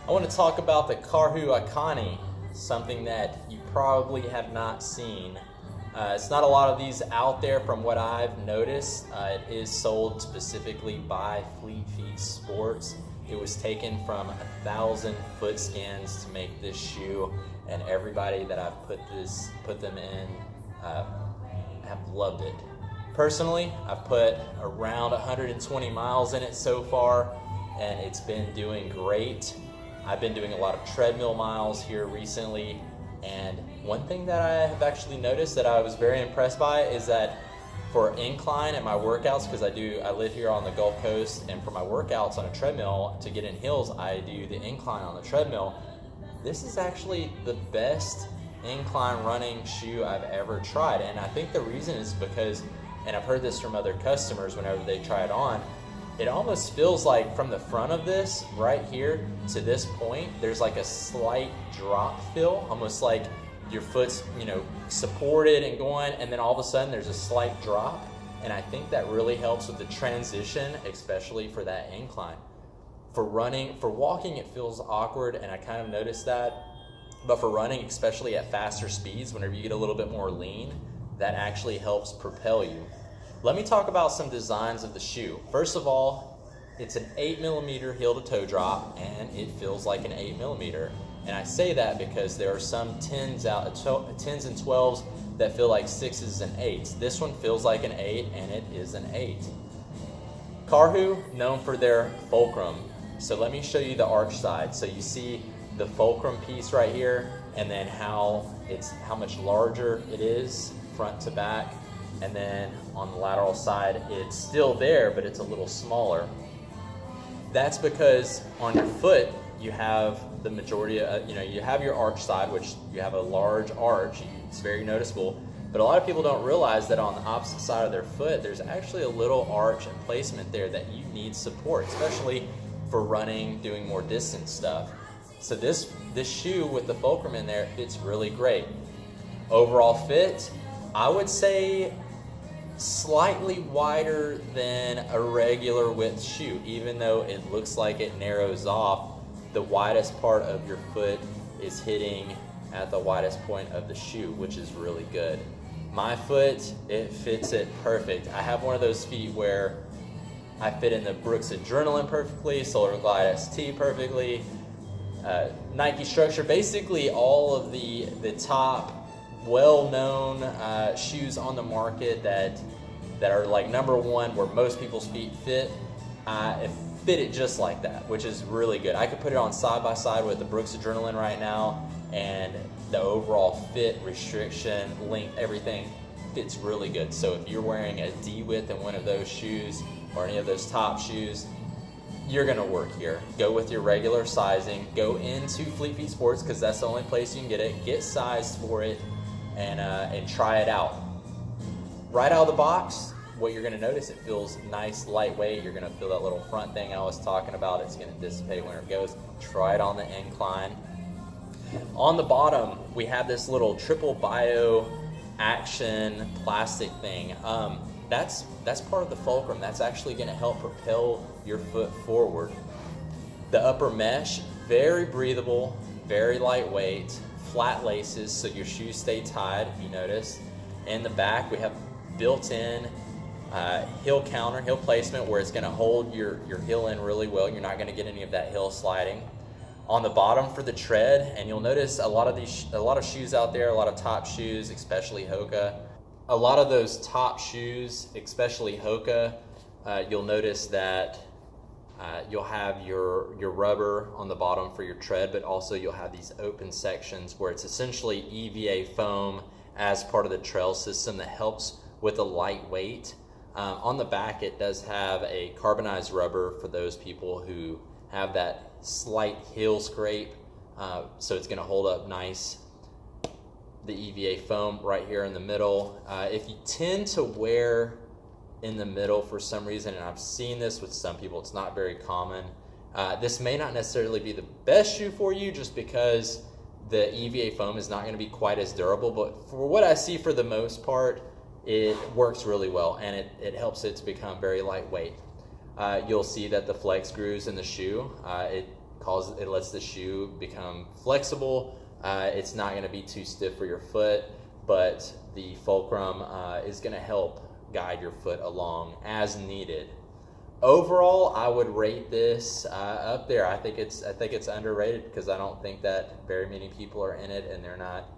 I want to talk about the Karhu Ikoni, something that you probably have not seen. It's not a lot of these out there from what I've noticed. It is sold specifically by Fleet Feet Sports. It was taken from 1,000 foot scans to make this shoe, and everybody that I've put them in have loved it. Personally, I've put around 120 miles in it so far, and it's been doing great. I've been doing a lot of treadmill miles here recently, and one thing that I have actually noticed that I was very impressed by is that for incline in my workouts, because I live here on the Gulf Coast, and for my workouts on a treadmill to get in hills, I do the incline on the treadmill. This is actually the best incline running shoe I've ever tried, and I think the reason is because, and I've heard this from other customers whenever they try it on, it almost feels like from the front of this right here to this point, there's like a slight drop feel, almost like your foot's, supported and going, and then all of a sudden there's a slight drop. And I think that really helps with the transition, especially for that incline. For walking, it feels awkward, and I kind of noticed that. But for running, especially at faster speeds, whenever you get a little bit more lean, that actually helps propel you. Let me talk about some designs of the shoe. First of all, it's an 8mm heel to toe drop, and it feels like an 8mm. And I say that because there are some 10s and 12s that feel like 6s and 8s. This one feels like an 8, and it is an 8. Karhu, known for their Fulcrum. So let me show you the arch side. So you see the Fulcrum piece right here, and then how much larger it is front to back. And then on the lateral side, it's still there, but it's a little smaller. That's because on your foot, you have the majority of, you have your arch side, which you have a large arch. It's very noticeable. But a lot of people don't realize that on the opposite side of their foot, there's actually a little arch and placement there that you need support, especially for running, doing more distance stuff. So this shoe with the Fulcrum in there fits really great. Overall fit, I would say slightly wider than a regular width shoe. Even though it looks like it narrows off, the widest part of your foot is hitting at the widest point of the shoe, which is really good. My foot, it fits it perfect. I have one of those feet where I fit in the Brooks Adrenaline perfectly, Solar Glide ST perfectly, Nike Structure, basically all of the top well-known shoes on the market that are like number one where most people's feet fit. It fit it just like that, which is really good. I could put it on side by side with the Brooks Adrenaline right now, and the overall fit, restriction, length, everything fits really good. So if you're wearing a D width in one of those shoes or any of those top shoes, you're gonna work here. Go with your regular sizing, go into Fleet Feet Sports, because that's the only place you can get it, get sized for it, and try it out. Right out of the box, what you're gonna notice, it feels nice, lightweight. You're gonna feel that little front thing I was talking about. It's gonna dissipate when it goes. Try it on the incline. On the bottom, we have this little triple bio action plastic thing. That's part of the Fulcrum. That's actually gonna help propel your foot forward. The upper mesh, very breathable, very lightweight, flat laces so your shoes stay tied, if you notice. In the back, we have built-in heel counter, heel placement, where it's gonna hold your heel in really well. You're not gonna get any of that heel sliding. On the bottom for the tread, and you'll notice a lot of shoes out there, a lot of top shoes, especially Hoka. A lot of those top shoes, especially Hoka, you'll notice that you'll have your rubber on the bottom for your tread, but also you'll have these open sections where it's essentially EVA foam as part of the trail system that helps with the lightweight. On the back, it does have a carbonized rubber for those people who have that slight heel scrape, so it's going to hold up nice. The EVA foam right here in the middle. If you tend to wear in the middle for some reason, and I've seen this with some people, it's not very common, this may not necessarily be the best shoe for you just because the EVA foam is not going to be quite as durable, but for what I see, for the most part, it works really well, and it helps it to become very lightweight. You'll see that the flex grooves in the shoe, it lets the shoe become flexible. It's not going to be too stiff for your foot, but the Fulcrum is going to help guide your foot along as needed. Overall, I would rate this up there. I think it's underrated because I don't think that very many people are in it and they're not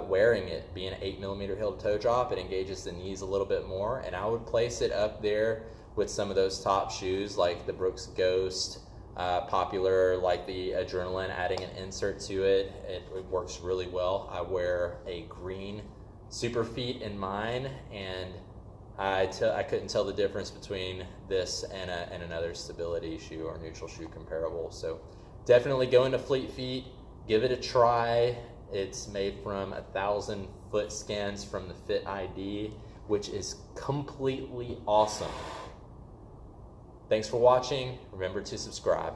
wearing it. Being an 8mm heel to toe drop, it engages the knees a little bit more, and I would place it up there with some of those top shoes like the Brooks Ghost, popular like the Adrenaline, adding an insert to it. It works really well. I wear a green Superfeet in mine, and I couldn't tell the difference between this and another stability shoe or neutral shoe comparable. So definitely go into Fleet Feet, give it a try. It's made from 1,000 foot scans from the Fit ID, which is completely awesome. Thanks for watching. Remember to subscribe.